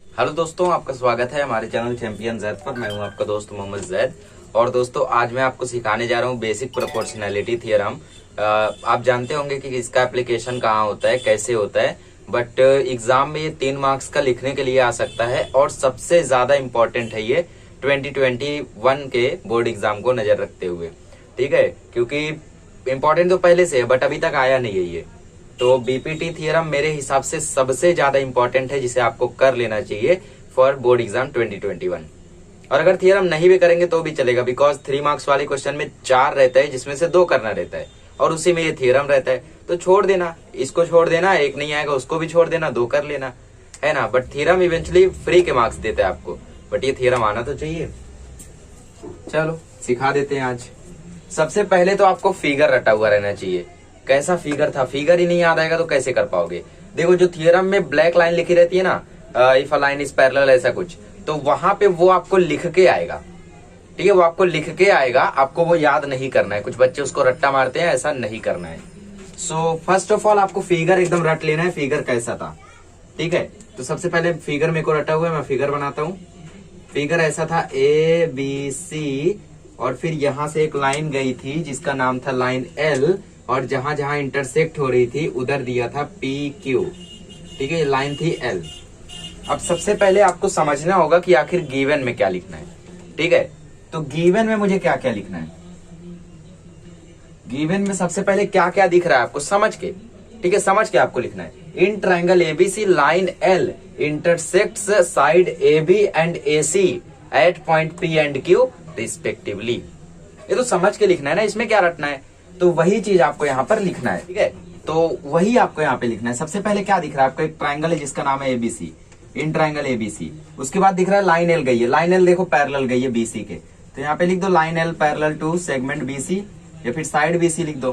Hello दोस्तों, आपका स्वागत है हमारे चैनल चैंपियन जैद पर। मैं हूं आपका दोस्त मोहम्मद जैद। और दोस्तों, आज मैं आपको सिखाने जा रहा हूं बेसिक प्रोपोर्शनैलिटी थ्योरम। आप जानते होंगे कि इसका एप्लीकेशन कहाँ होता है, कैसे होता है, बट एग्जाम में ये 3 मार्क्स का लिखने के लिए आ सकता है और सबसे ज्यादा इम्पोर्टेंट है ये 2021 के बोर्ड एग्जाम को नजर रखते हुए। ठीक है, क्योंकि इम्पोर्टेंट तो पहले से है बट अभी तक आया नहीं है ये। तो बीपीटी थ्योरम मेरे हिसाब से सबसे ज्यादा इंपॉर्टेंट है, जिसे आपको कर लेना चाहिए फॉर बोर्ड एग्जाम 2021। और अगर थ्योरम नहीं भी करेंगे तो भी चलेगा, बिकॉज 3 मार्क्स वाले क्वेश्चन में 4 रहता है जिसमें से 2 करना रहता है और उसी में ये थ्योरम रहता है। तो छोड़ देना, इसको छोड़ देना, एक नहीं आएगा उसको भी छोड़ देना, 2 कर लेना, है ना। बट थ्योरम इवेंचुअली फ्री के मार्क्स देता है आपको, बट ये थ्योरम आना तो चाहिए। चलो सिखा देते हैं आज। सबसे पहले तो आपको फिगर रटा हुआ रहना चाहिए। कैसा फिगर था, फिगर ही नहीं याद आएगा तो कैसे कर पाओगे। देखो, जो थ्योरम में ब्लैक लाइन लिखी रहती है ना, if a line is parallel, ऐसा कुछ, तो वहां पे वो आपको लिख के आएगा। ठीक है, वो आपको लिख के आएगा, आपको वो याद नहीं करना है। कुछ बच्चे उसको रट्टा मारते हैं, ऐसा नहीं करना है। सो फर्स्ट ऑफ ऑल आपको फिगर एकदम रट लेना है, फिगर कैसा था। ठीक है, तो सबसे पहले फिगर मेरे को रटा हुआ है, मैं फिगर बनाता हूँ। फिगर ऐसा था ABC, और फिर यहां से एक लाइन गई थी जिसका नाम था लाइन L, और जहां जहां इंटरसेक्ट हो रही थी उधर दिया था PQ। ठीक है, ये लाइन थी L। अब सबसे पहले आपको समझना होगा कि आखिर गिवन में क्या लिखना है। ठीक है, तो गिवन में मुझे क्या क्या लिखना है। गिवन में सबसे पहले क्या क्या दिख रहा है आपको समझ के, ठीक है, समझ के आपको लिखना है। In triangle ABC line L intersects side AB and AC at point P and Q respectively. ये तो समझ के लिखना है ना, इसमें क्या रटना है। तो वही चीज आपको यहाँ पर लिखना है। ठीक है, तो वही आपको यहाँ पे लिखना है। सबसे पहले क्या दिख रहा है आपको, एक ट्राइंगल है जिसका नाम है ABC, इन ट्राइंगल ABC। उसके बाद दिख रहा है लाइन L गई है, लाइन L देखो पैरेलल गई है BC के, तो यहाँ पे लिख दो line L parallel to segment BC, या फिर साइड BC लिख दो।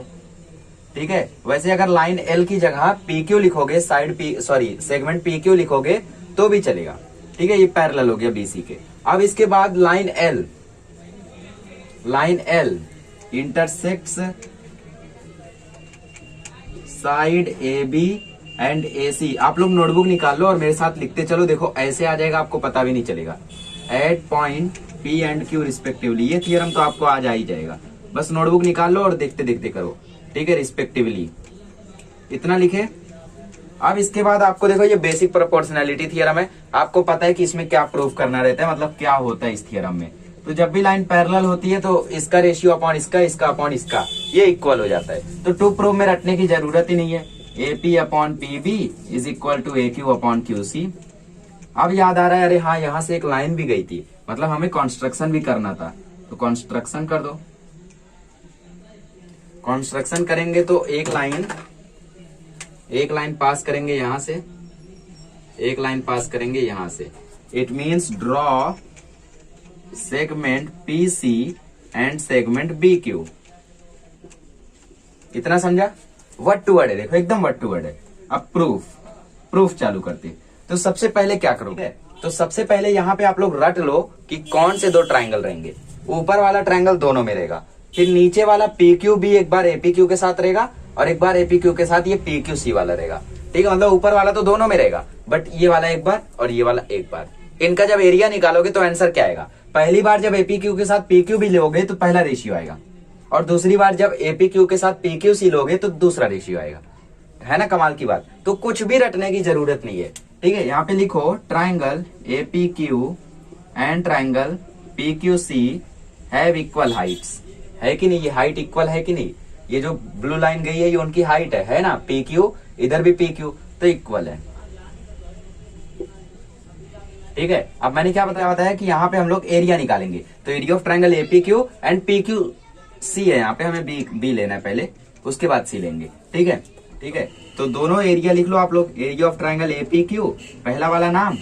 ठीक है, वैसे अगर लाइन L की जगह PQ लिखोगे, सेगमेंट PQ लिखोगे तो भी चलेगा। ठीक है, ये पैरेलल हो गया BC के। अब इसके बाद line L intersects side AB and AC। आप लोग नोटबुक निकाल लो और मेरे साथ लिखते चलो। देखो ऐसे आ जाएगा, आपको पता भी नहीं चलेगा। At point P and Q respectively. ये थ्योरम तो आपको आज आ ही जाएगा, बस नोटबुक निकाल लो और देखते देखते करो। ठीक है, रिस्पेक्टिवली इतना लिखे। अब इसके बाद आपको देखो, ये बेसिक प्रोपोर्शनैलिटी थ्योरम है। आपको पता है कि इसमें क्या प्रूव करना रहता है, मतलब क्या होता है इस थ्योरम में। तो जब भी लाइन पैरेलल होती है तो इसका रेशियो अपॉन इसका, इसका अपॉन इसका, ये इक्वल हो जाता है। तो टू प्रूव में रटने की जरूरत ही नहीं है। AP upon PB is equal to AQ upon QC। अब याद आ रहा है, अरे हाँ, यहां से एक लाइन भी गई थी, मतलब हमें कंस्ट्रक्शन भी करना था। तो कंस्ट्रक्शन कर दो। कंस्ट्रक्शन करेंगे तो एक लाइन पास करेंगे यहां से, एक लाइन पास करेंगे यहां से। It means draw segment PC and segment BQ। इतना समझा? वर्ड टू वर्ड है, देखो एकदम वर्ड टू वर्ड है। अब प्रूफ चालू करते। तो सबसे पहले क्या करोगे, तो सबसे पहले यहाँ पे आप लोग रट लो कि कौन से 2 ट्राइंगल रहेंगे। ऊपर वाला ट्राइंगल दोनों में रहेगा, फिर नीचे वाला PQ भी एक बार APQ के साथ रहेगा और एक बार APQ के साथ ये PQC वाला रहेगा। ठीक है, मतलब ऊपर वाला तो दोनों में रहेगा, बट ये वाला एक बार और ये वाला एक बार। इनका जब एरिया निकालोगे तो आंसर क्या आएगा, पहली बार जब APQ के साथ PQ भी लोगे तो पहला रेशियो आएगा, और दूसरी बार जब APQ के साथ PQC लोगे तो दूसरा रेशियो आएगा। है ना कमाल की बात। तो कुछ भी रटने की जरूरत नहीं है। ठीक है, यहाँ पे लिखो triangle APQ and triangle PQC have equal Heights. है कि नहीं, ये हाइट इक्वल है कि नहीं। ये जो ब्लू लाइन गई है ये उनकी हाइट है ना, PQ, इधर भी PQ, तो इक्वल है। ठीक है, अब मैंने क्या बताया कि यहाँ पे हम लोग एरिया निकालेंगे। तो area of triangle APQ and PQC है, यहाँ पे हमें B लेना है पहले, उसके बाद C लेंगे। ठीक है, तो दोनों एरिया लिख लो आप लोग। एरिया ऑफ ट्राइंगल APQ पहला वाला नाम,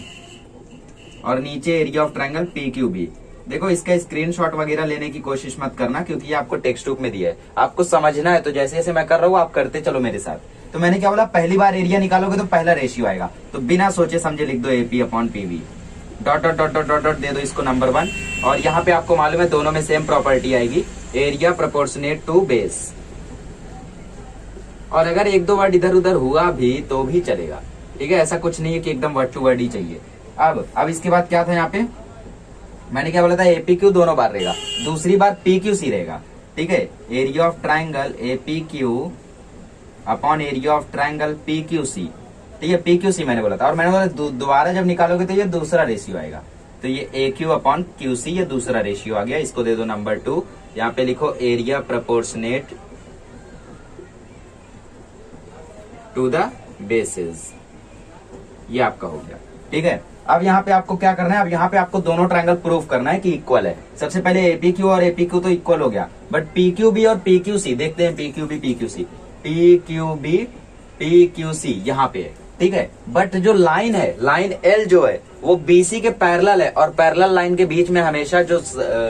और नीचे एरिया ऑफ ट्राइंगल PQB। देखो, इसका स्क्रीनशॉट वगैरह लेने की कोशिश मत करना, क्योंकि ये आपको टेक्स्ट बुक में दिया है, आपको समझना है। तो जैसे जैसे मैं कर रहा हूँ आप करते चलो मेरे साथ। तो मैंने क्या बोला, पहली बार एरिया निकालोगे तो पहला रेशियो आएगा, तो बिना सोचे समझे लिख दो AP upon PB, dot dot dot dot dot दे दो इसको नंबर 1। और यहाँ पे आपको मालूम है दोनों में सेम प्रॉपर्टी आएगी, एरिया प्रोपोर्शनेट टू बेस। और अगर 1-2 वर्ड इधर उधर हुआ भी तो भी चलेगा। ठीक है, ऐसा कुछ नहीं है कि एकदम वर्ड टू वर्ड ही चाहिए। अब इसके बाद क्या था यहाँ पे, मैंने क्या बोला था, एपीक्यू दोनों बार रहेगा, दूसरी बार पीक्यूसी रहेगा। ठीक है, area of triangle एपीक्यू upon area of triangle PQC. ठीक है, पीक्यूसी मैंने बोला था, और मैंने बोला दोबारा जब निकालोगे तो ये दूसरा रेशियो आएगा, तो ये ए क्यू अपॉन क्यूसी, ये दूसरा रेशियो आ गया। इसको दे दो नंबर 2। यहाँ पे लिखो area proportionate to the basis, ये आपका हो गया। ठीक है, अब यहाँ पे आपको क्या करना है, अब यहाँ पे आपको दोनों ट्रायंगल प्रूव करना है कि इक्वल है। सबसे पहले एपीक्यू और एपीक्यू तो इक्वल हो गया, बट पीक्यूबी और पीक्यूसी देखते हैं, पीक्यूबी पीक्यूसी, पीक्यूबी पीक्यूसी यहाँ पे है। ठीक है, बट जो लाइन है, लाइन एल जो है वो बीसी के पैरेलल है, और पैरेलल लाइन के बीच में हमेशा जो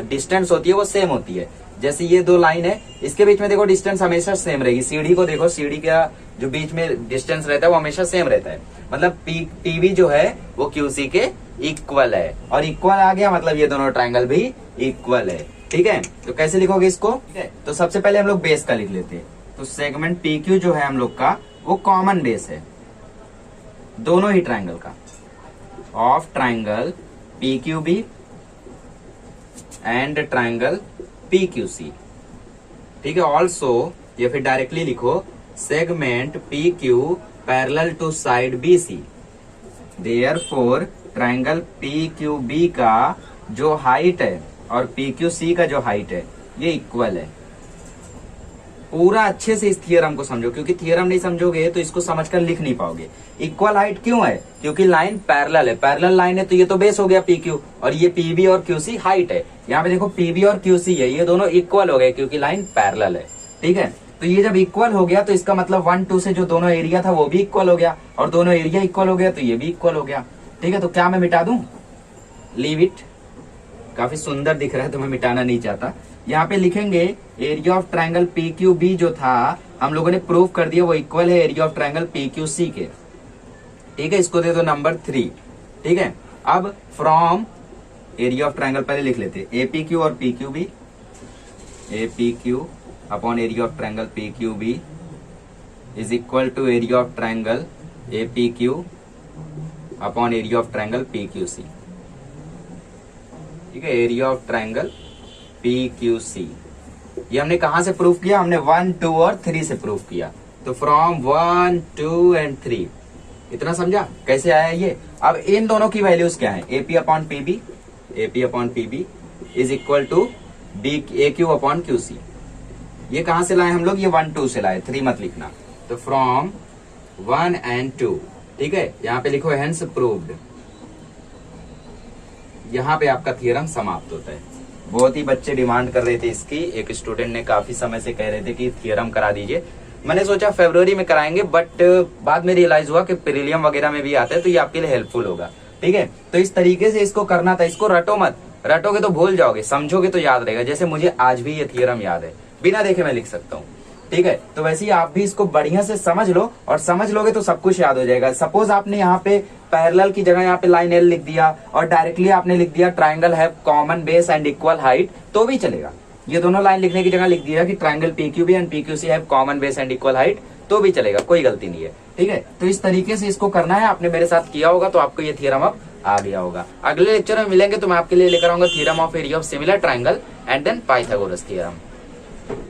डिस्टेंस होती है वो सेम होती है। जैसे ये दो लाइन है, इसके बीच में देखो डिस्टेंस हमेशा सेम रहेगी। सीढ़ी को देखो, सीढ़ी का जो बीच में डिस्टेंस रहता है वो हमेशा सेम रहता है, मतलब पीवी जो है वो क्यूसी के इक्वल है, और इक्वल आ गया मतलब ये दोनों ट्रायंगल भी इक्वल है। ठीक है, तो कैसे लिखोगे इसको, ठीक है, तो सबसे पहले हम लोग बेस का लिख लेते हैं। तो सेगमेंट पीक्यू जो है हम लोग का वो कॉमन बेस है दोनों ही ट्रायंगल का, of triangle PQB and triangle PQC. ठीक है, ऑल्सो या फिर डायरेक्टली लिखो segment P Q parallel to side B C, therefore triangle P Q B का जो हाइट है और पी क्यू सी का जो हाइट है ये इक्वल है। पूरा अच्छे से इस थियरम को समझो, क्योंकि थियरम नहीं समझोगे तो इसको समझकर लिख नहीं पाओगे। इक्वल हाइट क्यों है, क्योंकि लाइन पैरेलल है, पैरेलल लाइन है तो ये तो बेस हो गया पी क्यू, और ये पीबी और क्यूसी हाइट है। यहाँ पे देखो पीबी और क्यूसी है, ये दोनों इक्वल हो गए क्योंकि लाइन पैरेलल है। ठीक है, तो ये जब इक्वल हो गया तो इसका मतलब 1 2 से जो दोनों एरिया था वो भी इक्वल हो गया, और दोनों एरिया इक्वल हो गया तो ये भी इक्वल हो गया। ठीक है, तो क्या मैं मिटा दूं, लीव इट, काफी सुंदर दिख रहा है तो मैं मिटाना नहीं चाहता। यहाँ पे लिखेंगे area of triangle P Q B जो था हम लोगों ने प्रूव कर दिया वो इक्वल है area of triangle P Q C के। ठीक है, इसको दे दो नंबर 3। ठीक है, अब फ्रॉम एरिया ऑफ ट्रायंगल पहले लिख लेते हैं, एपी क्यू और P Q B, AP Q upon area of triangle P Q B is equal to area of triangle AP Q upon area of triangle P Q C. ठीक है, area of triangle P Q C, ये हमने कहां से proof किया, हमने 1 2 और 3 से प्रूफ किया। तो फ्रॉम 1 2 एंड 3, इतना समझा कैसे आया ये। अब इन दोनों की वैल्यूज क्या है, AP upon PB, AP upon PB is equal to B A Q upon Q C. ये कहां से लाए हम लोग, ये 1 2 से लाए, 3 मत लिखना। तो फ्रॉम 1 एंड 2, ठीक है, यहाँ पे लिखो हेंस प्रूव्ड, यहाँ पे आपका थियरम समाप्त होता है। बहुत ही बच्चे डिमांड कर रहे थे इसकी, एक स्टूडेंट ने काफी समय से कह रहे थे कि थियरम करा दीजिए। मैंने सोचा फरवरी में कराएंगे, बट बाद में रियलाइज हुआ कि प्रीलियम वगैरह में भी आता है तो ये आपके लिए हेल्पफुल होगा। ठीक है, तो इस तरीके से इसको करना था, इसको रटो मत, रटोगे तो भूल जाओगे, समझोगे तो याद रहेगा। जैसे मुझे आज भी ये थियरम याद है, बिना देखे मैं लिख सकता हूँ। ठीक है, तो वैसे ही आप भी इसको बढ़िया से समझ लो, और समझ लोगे तो सब कुछ याद हो जाएगा। सपोज आपने यहाँ पे पैरेलल की जगह यहाँ पे लाइन एल लिख दिया, और डायरेक्टली आपने लिख दिया triangle have common base and equal height, तो भी चलेगा। ये दोनों लाइन लिखने की जगह लिख दिया कि triangle PQB and PQC have common base and equal height, तो भी चलेगा, कोई गलती नहीं है। ठीक है, तो इस तरीके से इसको करना है। आपने मेरे साथ किया होगा तो आपको ये थियरम अब आ गया होगा। अगले लेक्चर में मिलेंगे तो मैं आपके लिए लेकर आऊंगा theorem of area of similar triangle and then Pythagoras theorem.